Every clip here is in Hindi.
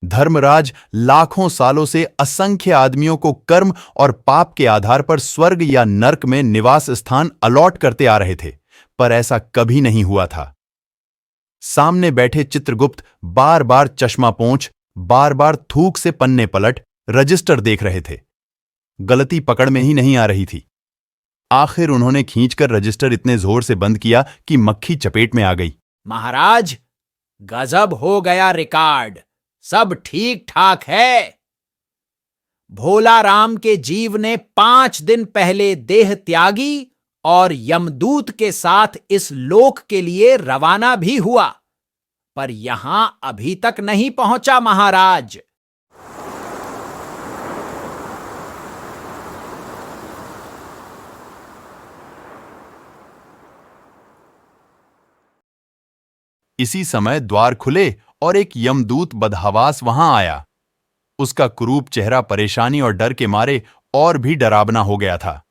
धर्मराज लाखों सालों से असंख्य आदमियों को कर्म और पाप के आधार पर स्वर्ग या नर्क में निवास स्थान अलॉट करते आ रहे थे, पर ऐसा कभी नहीं हुआ था। सामने बैठे चित्रगुप्त बार बार चश्मा पोंछ, बार बार थूक से पन्ने पलट रजिस्टर देख रहे थे। गलती पकड़ में ही नहीं आ रही थी। आखिर उन्होंने खींचकर रजिस्टर इतने जोर से बंद किया कि मक्खी चपेट में आ गई। महाराज, गजब हो गया रिकॉर्ड, सब ठीक ठाक है। भोला राम के जीव ने 5 दिन पहले देह त्यागी और यमदूत के साथ इस लोक के लिए रवाना भी हुआ, पर यहां अभी तक नहीं पहुंचा महाराज। इसी समय द्वार खुले और एक यमदूत बदहवास वहां आया। उसका कुरूप चेहरा परेशानी और डर के मारे और भी डरावना हो गया था।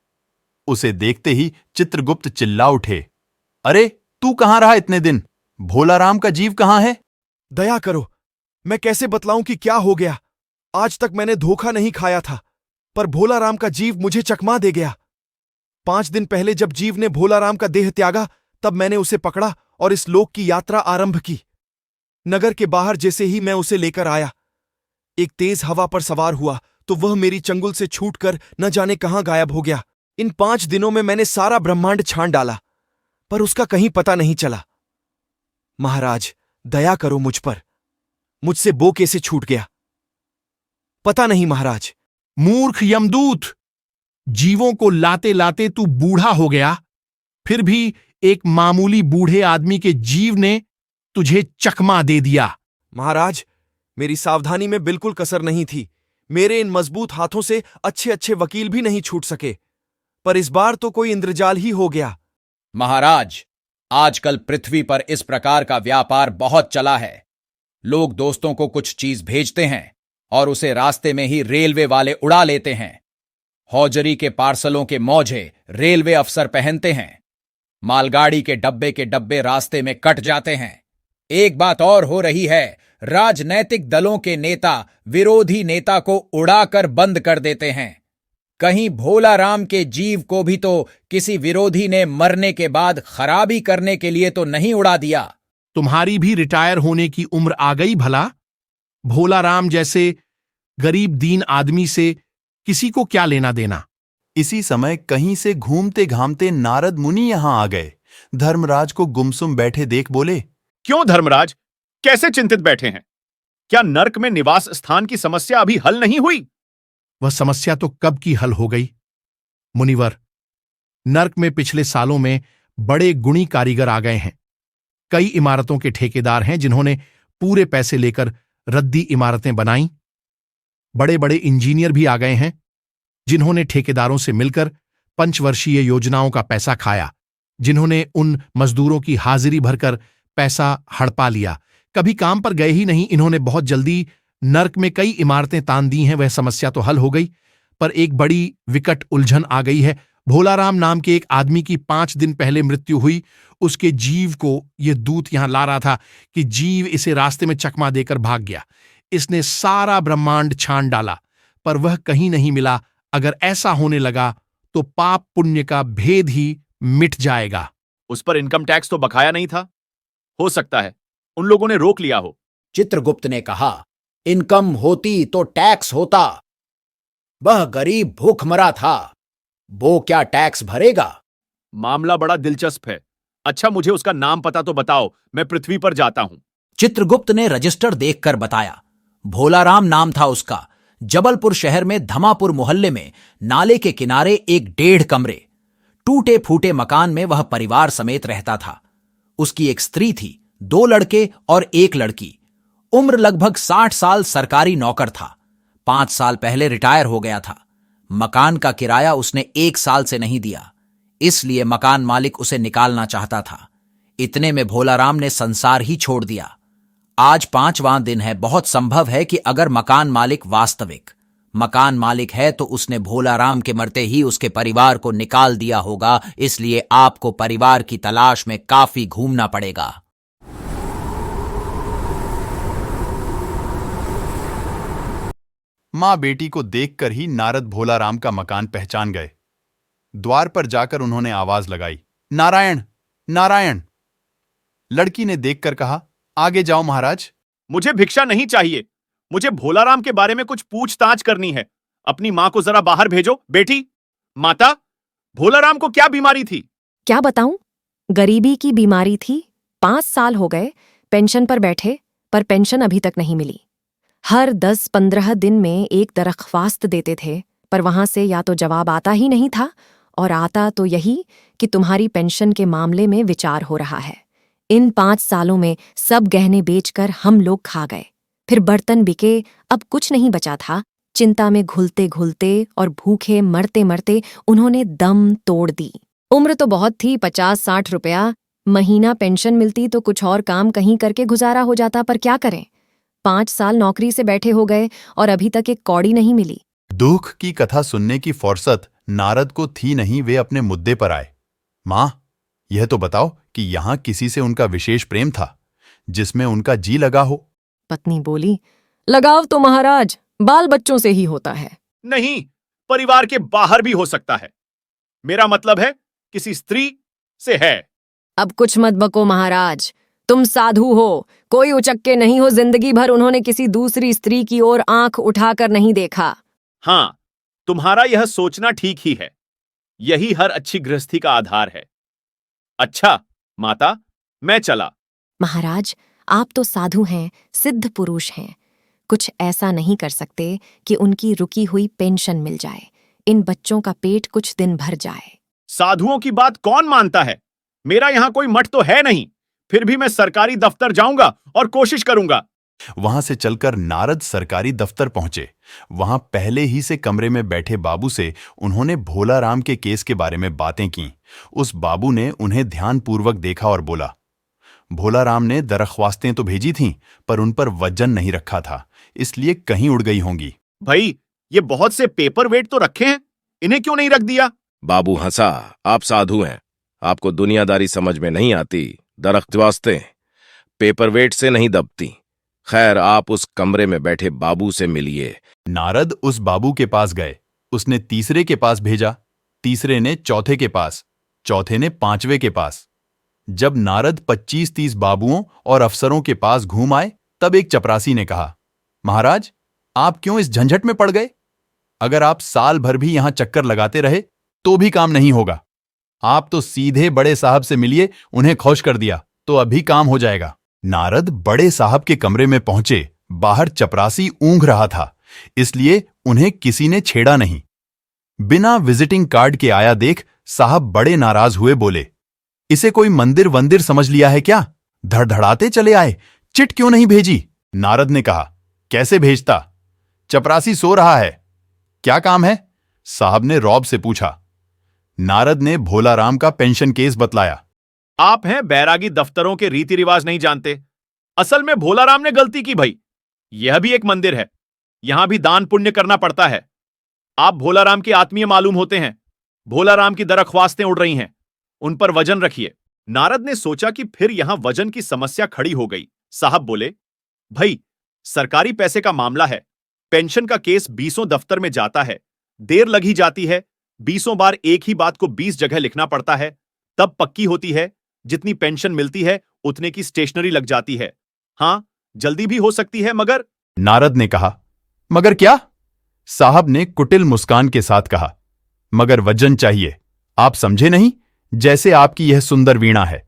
उसे देखते ही चित्रगुप्त चिल्ला उठे, अरे तू कहां रहा इतने दिन? भोला राम का जीव कहां है? दया करो, मैं कैसे बतलाऊं कि क्या हो गया। आज तक मैंने धोखा नहीं खाया था, पर भोला राम का जीव मुझे चकमा दे गया। 5 दिन पहले जब जीव ने भोला राम का देह त्यागा, तब मैंने उसे पकड़ा और इस लोक की यात्रा आरंभ की। नगर के बाहर जैसे ही मैं उसे लेकर आया, एक तेज हवा पर सवार हुआ तो वह मेरी चंगुल से छूटकर न जाने कहां गायब हो गया। इन 5 दिनों में मैंने सारा ब्रह्मांड छान डाला, पर उसका कहीं पता नहीं चला। महाराज, दया करो मुझ पर। मुझसे वो कैसे छूट गया, पता नहीं महाराज। मूर्ख यमदूत, जीवों को लाते लाते तू बूढ़ा हो गया, फिर भी एक मामूली बूढ़े आदमी के जीव ने तुझे चकमा दे दिया। महाराज, मेरी सावधानी में बिल्कुल कसर नहीं थी। मेरे इन मजबूत हाथों से अच्छे अच्छे वकील भी नहीं छूट सके, पर इस बार तो कोई इंद्रजाल ही हो गया। महाराज, आजकल पृथ्वी पर इस प्रकार का व्यापार बहुत चला है। लोग दोस्तों को कुछ चीज भेजते हैं और उसे रास्ते में ही रेलवे वाले उड़ा लेते हैं। हौजरी के पार्सलों के मौजे रेलवे अफसर पहनते हैं। मालगाड़ी के डब्बे रास्ते में कट जाते हैं। एक बात और हो रही है, राजनैतिक दलों के नेता विरोधी नेता को उड़ाकर बंद कर देते हैं। कहीं भोला राम के जीव को भी तो किसी विरोधी ने मरने के बाद खराबी करने के लिए तो नहीं उड़ा दिया। तुम्हारी भी रिटायर होने की उम्र आ गई भला? भोला राम जैसे गरीब दीन आदमी से किसी को क्या लेना देना? इसी समय कहीं से घूमते घामते नारद मुनि यहां आ गए। धर्मराज को गुमसुम बैठे देख बोले, क्यों धर्मराज, कैसे चिंतित बैठे हैं? क्या नर्क में निवास स्थान की समस्या अभी हल नहीं हुई? वह समस्या तो कब की हल हो गई मुनिवर। नर्क में पिछले सालों में बड़े गुणी कारीगर आ गए हैं। कई इमारतों के ठेकेदार हैं जिन्होंने पूरे पैसे लेकर रद्दी इमारतें बनाई। बड़े बड़े इंजीनियर भी आ गए हैं जिन्होंने ठेकेदारों से मिलकर पंचवर्षीय योजनाओं का पैसा खाया, जिन्होंने उन मजदूरों की हाजिरी भरकर पैसा हड़पा लिया। कभी काम पर गए ही नहीं। इन्होंने बहुत जल्दी नर्क में कई इमारतें तान दी हैं। वह समस्या तो हल हो गई, पर एक बड़ी विकट उलझन आ गई है। भोला राम नाम के एक आदमी की 5 दिन पहले मृत्यु हुई। उसके जीव को यह दूत यहां ला रहा था कि जीव इसे रास्ते में चकमा देकर भाग गया। इसने सारा ब्रह्मांड छान डाला, पर वह कहीं नहीं मिला। अगर ऐसा होने लगा तो पाप पुण्य का भेद ही मिट जाएगा। उस पर इनकम टैक्स तो बकाया नहीं था। हो सकता है उन लोगों ने रोक लिया हो। चित्रगुप्त ने कहा, इनकम होती तो टैक्स होता। वह गरीब भूखमरा था, वो क्या टैक्स भरेगा? मामला बड़ा दिलचस्प है। अच्छा, मुझे उसका नाम पता तो बताओ, मैं पृथ्वी पर जाता हूं। चित्रगुप्त ने रजिस्टर देखकर बताया। भोला राम नाम था उसका। जबलपुर शहर में धमापुर मोहल्ले में नाले के किनारे एक 1.5 कमरे टूटे फूटे मकान में वह परिवार समेत रहता था। उसकी एक स्त्री थी, 2 लड़के और 1 लड़की। उम्र लगभग 60 साल। सरकारी नौकर था। 5 साल पहले रिटायर हो गया था। मकान का किराया उसने 1 साल से नहीं दिया, इसलिए मकान मालिक उसे निकालना चाहता था। इतने में भोला राम ने संसार ही छोड़ दिया। आज 5वां दिन है। बहुत संभव है कि अगर मकान मालिक वास्तविक मकान मालिक है तो उसने भोला राम के मरते ही उसके परिवार को निकाल दिया होगा। इसलिए आपको परिवार की तलाश में काफी घूमना पड़ेगा। मां बेटी को देखकर ही नारद भोलाराम का मकान पहचान गए। द्वार पर जाकर उन्होंने आवाज लगाई, नारायण नारायण। लड़की ने देखकर कहा, आगे जाओ महाराज। मुझे भिक्षा नहीं चाहिए, मुझे भोलाराम के बारे में कुछ पूछताछ करनी है। अपनी मां को जरा बाहर भेजो। बेटी, माता, भोलाराम को क्या बीमारी थी? क्या बताऊं? गरीबी की बीमारी थी। 5 साल हो गए पेंशन पर बैठे, पर पेंशन अभी तक नहीं मिली। हर 10-15 दिन में एक दरख्वास्त देते थे, पर वहां से या तो जवाब आता ही नहीं था, और आता तो यही कि तुम्हारी पेंशन के मामले में विचार हो रहा है। इन 5 सालों में सब गहने बेचकर हम लोग खा गए। फिर बर्तन बिके, अब कुछ नहीं बचा था। चिंता में घुलते घुलते और भूखे मरते मरते उन्होंने दम तोड़ दी। उम्र तो बहुत थी, 50-60 रुपया महीना पेंशन मिलती तो कुछ और काम कहीं करके गुजारा हो जाता, पर क्या करें। 5 साल नौकरी से बैठे हो गए और अभी तक एक कौड़ी नहीं मिली। दुख की कथा सुनने की फुर्सत नारद को थी नहीं। वे अपने मुद्दे पर आए। मां, यह तो बताओ कि यहां किसी से उनका विशेष प्रेम था जिसमें उनका जी लगा हो? पत्नी बोली, लगाव तो महाराज बाल बच्चों से ही होता है। नहीं, परिवार के बाहर भी हो सकता है। मेरा मतलब है किसी स्त्री से है। अब कुछ मत बको महाराज, तुम साधु हो, कोई उचक्के नहीं हो। जिंदगी भर उन्होंने किसी दूसरी स्त्री की ओर आंख उठाकर नहीं देखा। हां, तुम्हारा यह सोचना ठीक ही है। यही हर अच्छी गृहस्थी का आधार है। अच्छा माता, मैं चला। महाराज, आप तो साधु हैं, सिद्ध पुरुष हैं। कुछ ऐसा नहीं कर सकते कि उनकी रुकी हुई पेंशन मिल जाए, इन बच्चों का पेट कुछ दिन भर जाए। साधुओं की बात कौन मानता है? मेरा यहां कोई मठ तो है नहीं, फिर भी मैं सरकारी दफ्तर जाऊंगा और कोशिश करूंगा। वहां से चलकर नारद सरकारी दफ्तर पहुंचे। वहां पहले ही से कमरे में बैठे बाबू से उन्होंने भोलाराम के केस के बारे में बातें की। उस बाबू ने उन्हें ध्यानपूर्वक देखा और बोला, भोलाराम ने दरख्वास्तें तो भेजी थीं, पर उन पर वजन नहीं रखा था, इसलिए कहीं उड़ गई होंगी। भाई, ये बहुत से पेपर वेट तो रखे हैं, इन्हें क्यों नहीं रख दिया? बाबू हंसा, आप साधु हैं, आपको दुनियादारी समझ में नहीं आती। दरख्वास्तें पेपर वेट से नहीं दबती। खैर, आप उस कमरे में बैठे बाबू से मिलिए। नारद उस बाबू के पास गए। उसने तीसरे के पास भेजा, तीसरे ने चौथे के पास, चौथे ने 5वें के पास। जब नारद 25-30 बाबुओं और अफसरों के पास घूम आए, तब एक चपरासी ने कहा, महाराज, आप क्यों इस झंझट में पड़ गए? अगर आप साल भर भी यहां चक्कर लगाते रहे तो भी काम नहीं होगा। आप तो सीधे बड़े साहब से मिलिए, उन्हें खुश कर दिया तो अभी काम हो जाएगा। नारद बड़े साहब के कमरे में पहुंचे। बाहर चपरासी ऊंघ रहा था, इसलिए उन्हें किसी ने छेड़ा नहीं। बिना विजिटिंग कार्ड के आया देख साहब बड़े नाराज हुए, बोले, इसे कोई मंदिर वंदिर समझ लिया है क्या? धड़धड़ाते चले आए, चिट क्यों नहीं भेजी? नारद ने कहा, कैसे भेजता? चपरासी सो रहा है। क्या काम है? साहब ने रौब से पूछा। नारद ने भोलाराम का पेंशन केस बतलाया। आप हैं बैरागी, दफ्तरों के रीति रिवाज नहीं जानते। असल में भोलाराम ने गलती की भाई। यह भी एक मंदिर है, यहां भी दान पुण्य करना पड़ता है। आप भोलाराम के आत्मीय मालूम होते हैं। भोलाराम की दरख्वास्तें उड़ रही हैं, उन पर वजन रखिए। नारद ने सोचा कि फिर यहां वजन की समस्या खड़ी हो गई। साहब बोले, भाई, सरकारी पैसे का मामला है। पेंशन का केस 20 दफ्तर में जाता है, देर लगी जाती है। 20 बार एक ही बात को 20 जगह लिखना पड़ता है, तब पक्की होती है। जितनी पेंशन मिलती है उतने की स्टेशनरी लग जाती है। हां, जल्दी भी हो सकती है, मगर। नारद ने कहा, मगर क्या? साहब ने कुटिल मुस्कान के साथ कहा, मगर वजन चाहिए। आप समझे नहीं? जैसे आपकी यह सुंदर वीणा है,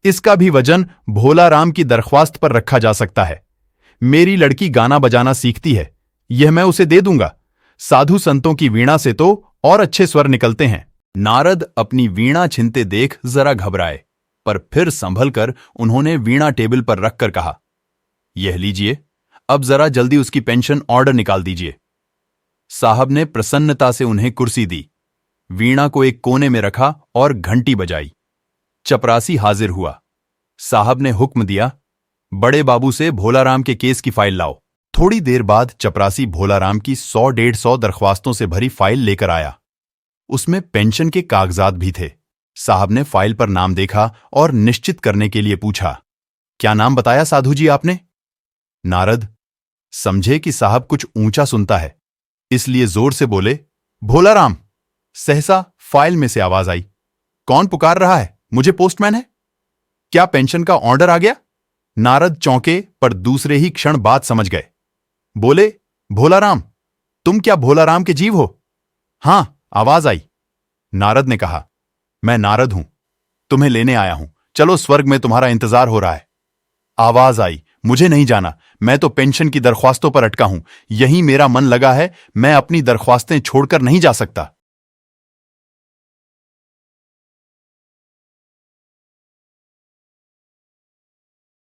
इसका भी वजन भोलाराम की दरख्वास्त पर रखा जा सकता है। मेरी लड़की गाना बजाना सीखती है, यह मैं उसे दे दूंगा। साधु संतों की वीणा से तो और अच्छे स्वर निकलते हैं। नारद अपनी वीणा छिनते देख जरा घबराए, पर फिर संभल कर उन्होंने वीणा टेबल पर रखकर कहा, यह लीजिए, अब जरा जल्दी उसकी पेंशन ऑर्डर निकाल दीजिए। साहब ने प्रसन्नता से उन्हें कुर्सी दी, वीणा को एक कोने में रखा और घंटी बजाई। चपरासी हाजिर हुआ। साहब ने हुक्म दिया, बड़े बाबू से भोलाराम के केस की फाइल लाओ। थोड़ी देर बाद चपरासी भोलाराम की 100-150 दरख्वास्तों से भरी फाइल लेकर आया। उसमें पेंशन के कागजात भी थे। साहब ने फाइल पर नाम देखा और निश्चित करने के लिए पूछा, क्या नाम बताया साधु जी आपने? नारद समझे कि साहब कुछ ऊंचा सुनता है, इसलिए जोर से बोले, भोलाराम। सहसा फाइल में से आवाज आई, कौन पुकार रहा है? मुझे पोस्टमैन है। क्या पेंशन का ऑर्डर आ गया? नारद चौंके पर दूसरे ही क्षण बात समझ गए। बोले, भोलाराम, तुम क्या भोलाराम के जीव हो? हां, आवाज आई। नारद ने कहा, मैं नारद हूं, तुम्हें लेने आया हूं, चलो स्वर्ग में तुम्हारा इंतजार हो रहा है। आवाज आई, मुझे नहीं जाना, मैं तो पेंशन की दरख्वास्तों पर अटका हूं, यहीं मेरा मन लगा है, मैं अपनी दरख्वास्तें छोड़कर नहीं जा सकता।